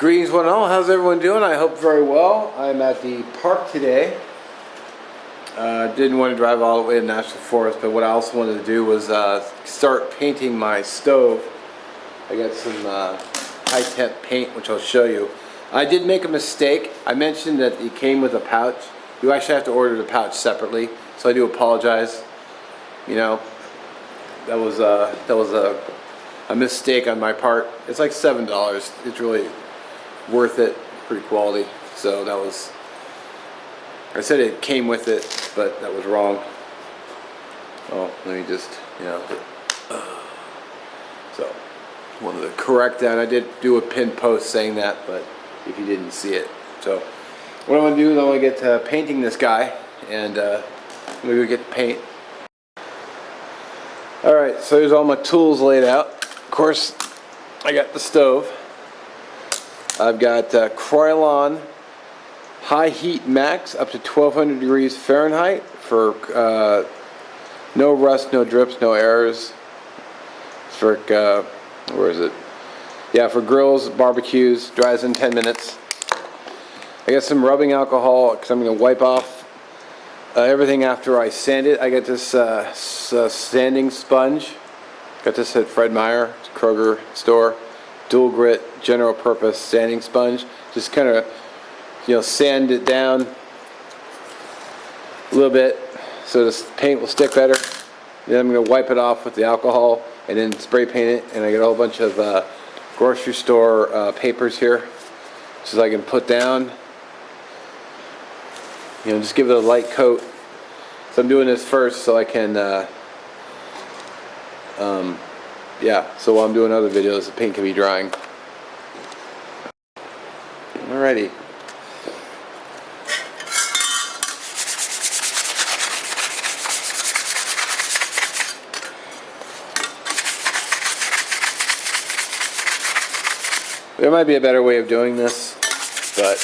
Greetings, one and all. How's everyone doing? I hope very well. I'm at the park today. Didn't want to drive all the way to National Forest, but what I also wanted to do was start painting my stove. I got some high temp paint, which I'll show you. I did make a mistake. I mentioned that it came with a pouch. You actually have to order the pouch separately, so I do apologize. You know, that was a mistake on my part. It's like $7. It's really worth it, pretty quality. So that was, I said it came with it, but that was wrong. Oh, let me just, so wanted to correct that. I did do a pinned post saying that, but if you didn't see it. So what I'm gonna do is I'm gonna get to painting this guy, and I'm gonna go get the paint. All right, so here's all my tools laid out. Of course, I got the stove. I've got Krylon High Heat Max up to 1200 degrees Fahrenheit for no rust, no drips, no errors. It's for, where is it? Yeah, for grills, barbecues, dries in 10 minutes. I got some rubbing alcohol because I'm going to wipe off everything after I sand it. I got this sanding sponge. Got this at Fred Meyer, Kroger store. Dual grit, general purpose sanding sponge. Just kind of, sand it down a little bit so this paint will stick better. Then I'm going to wipe it off with the alcohol and then spray paint it. And I got a whole bunch of grocery store papers here, so I can put down. Just give it a light coat. So I'm doing this first so I can, so while I'm doing other videos, the paint can be drying. Alrighty. There might be a better way of doing this, but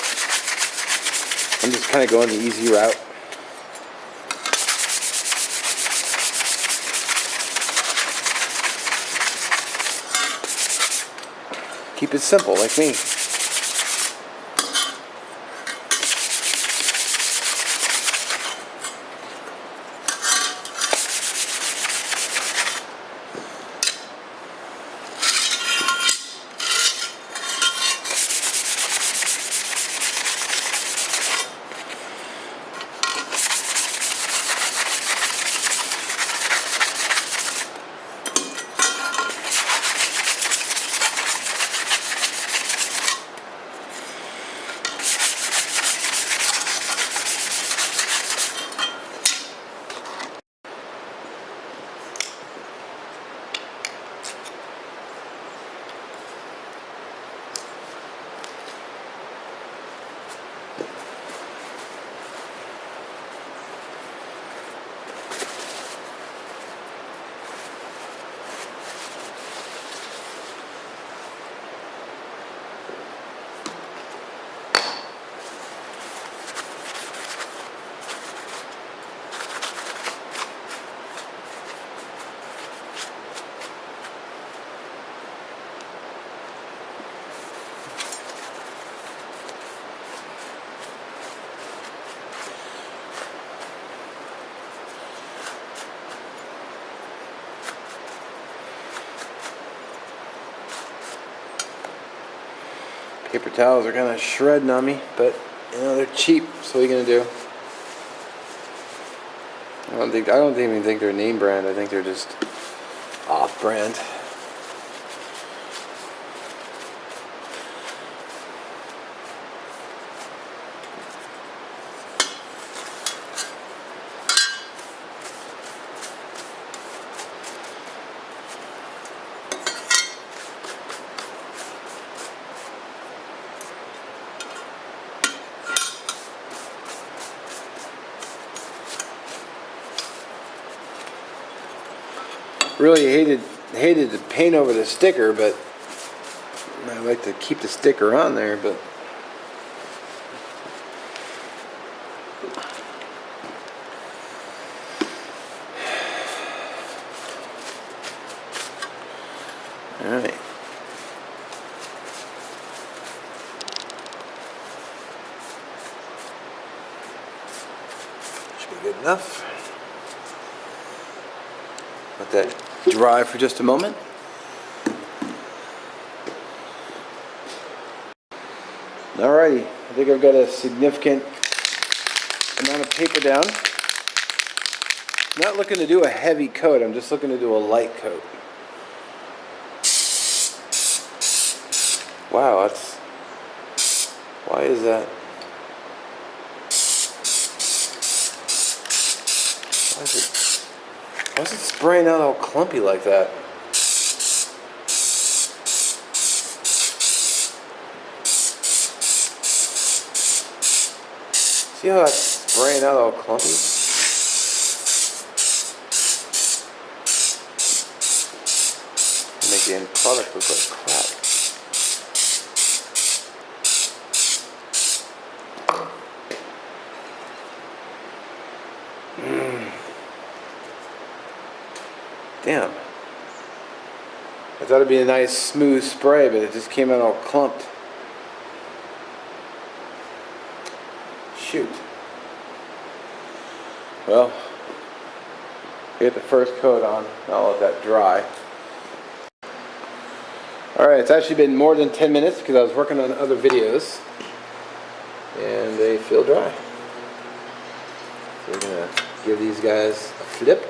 I'm just kind of going the easy route. Keep it simple, like me. Paper towels are kind of shredding on me, but they're cheap. So what are you gonna do? I don't even think they're name brand. I think they're just off brand. Really hated to paint over the sticker, but I like to keep the sticker on there, but all right. enough. Let that dry for just a moment. Alrighty, I think I've got a significant amount of paper down. Not looking to do a heavy coat, I'm just looking to do a light coat. Wow, that's... Why is that? Why is it spraying out all clumpy like that? See how that's spraying out all clumpy? Make the end product look like crap. Damn. I thought it'd be a nice smooth spray, but it just came out all clumped. Shoot. Well, get the first coat on. I'll let that dry. Alright, it's actually been more than 10 minutes because I was working on other videos and they feel dry. So we're going to give these guys a flip.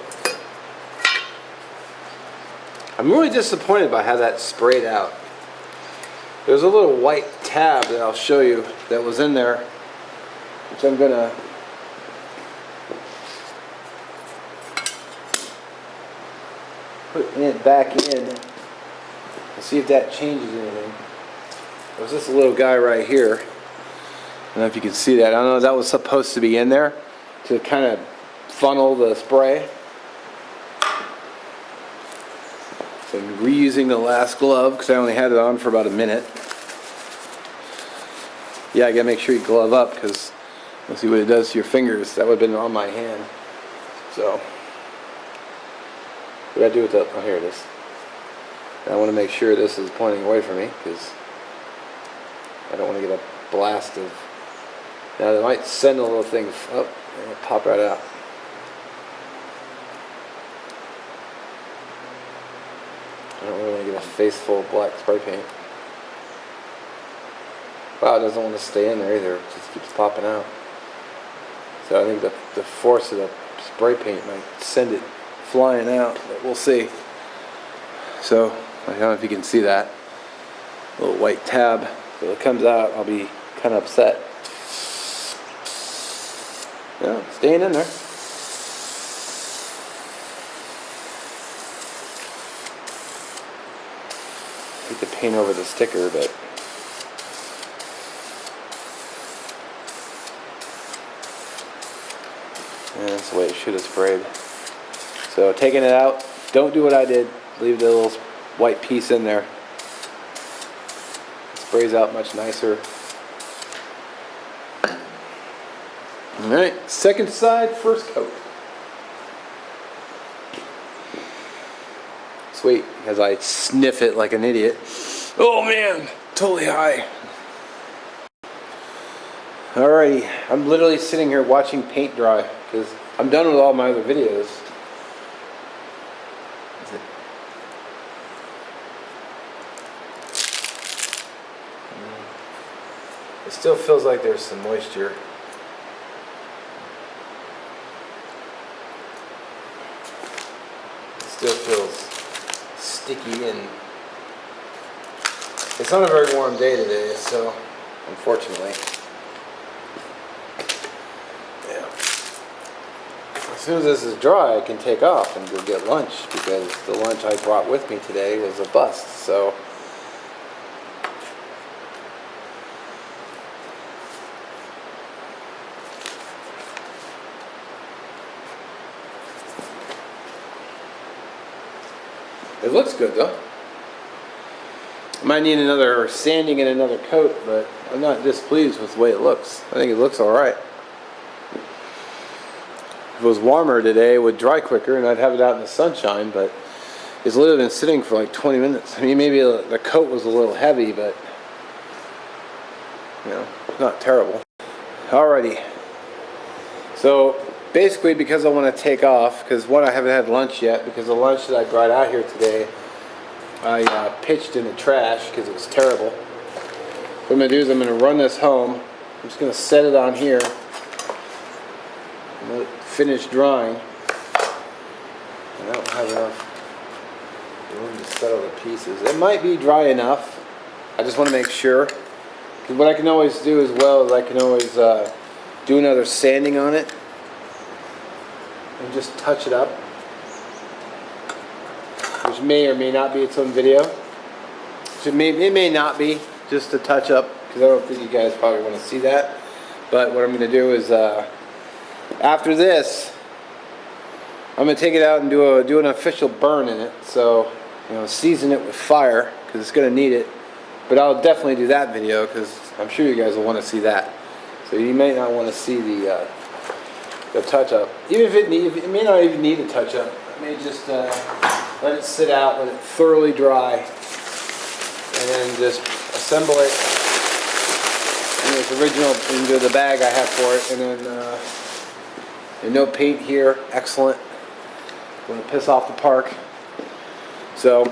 I'm really disappointed by how that sprayed out. There's a little white tab that I'll show you that was in there, which I'm going to put it back in and see if that changes anything. There's this little guy right here. I don't know if you can see that. I don't know if that was supposed to be in there to kind of funnel the spray. So I'm reusing the last glove because I only had it on for about a minute. Yeah, I gotta make sure you glove up because you'll see what it does to your fingers. That would have been on my hand. So, what do I do with that? Oh, here it is. I want to make sure this is pointing away from me because I don't want to get a blast of... Now they might send a little thing up and it'll pop right out. I don't really want to get a face full of black spray paint. Wow, it doesn't want to stay in there either. It just keeps popping out. So I think the force of the spray paint might send it flying out, but we'll see. So, I don't know if you can see that. Little white tab. If it comes out, I'll be kind of upset. Yeah, staying in there. Hate to paint over the sticker, but yeah, that's the way it should have sprayed. So taking it out, don't do what I did. Leave the little white piece in there. It sprays out much nicer. Alright, second side, first coat. Sweet, as I sniff it like an idiot. Oh man, totally high. Alrighty, I'm literally sitting here watching paint dry because I'm done with all my other videos. It still feels like there's some moisture. It still feels sticky, and it's not a very warm day today, so unfortunately. Yeah. As soon as this is dry, I can take off and go get lunch because the lunch I brought with me today was a bust, so. It looks good though. Might need another sanding and another coat, but I'm not displeased with the way it looks. I think it looks alright. If it was warmer today, it would dry quicker and I'd have it out in the sunshine, but it's literally been sitting for like 20 minutes. I mean, maybe the coat was a little heavy, but you know, not terrible. Alrighty. So basically because I want to take off, because one, I haven't had lunch yet, because the lunch that I brought out here today, I pitched in the trash because it was terrible. What I'm going to do is I'm going to run this home. I'm just going to set it on here and let it finish drying. And I don't have enough room to settle the pieces. It might be dry enough. I just want to make sure. Because what I can always do as well is I can always do another sanding on it and just touch it up, which may or may not be its own video. So it may not be, just a touch up, because I don't think you guys probably want to see that. But what I'm going to do is after this, I'm going to take it out and do an official burn in it. So, you know, season it with fire, because it's going to need it. But I'll definitely do that video, because I'm sure you guys will want to see that. So you may not want to see the touch-up. Even if it may not even need a touch-up. I may just let it sit out, let it thoroughly dry, and then just assemble it in its original, into the bag I have for it. And then and no paint here, excellent. Want to piss off the park. So,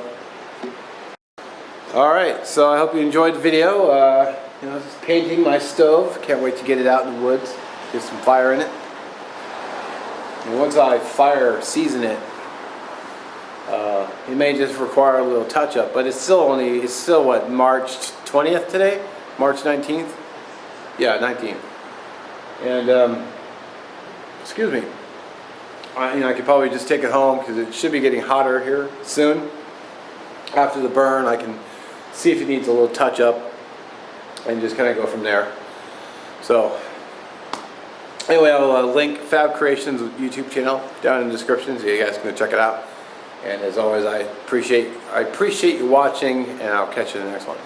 all right. So I hope you enjoyed the video. You know, just painting my stove. Can't wait to get it out in the woods. Get some fire in it. And once I season it, it may just require a little touch-up. But it's still what, March 20th today? March 19th? Yeah, 19th. And excuse me. I could probably just take it home because it should be getting hotter here soon. After the burn, I can see if it needs a little touch-up and just kind of go from there. So anyway, I'll link Fab Creations YouTube channel down in the description, so you guys can go check it out. And as always, I appreciate you watching, and I'll catch you in the next one.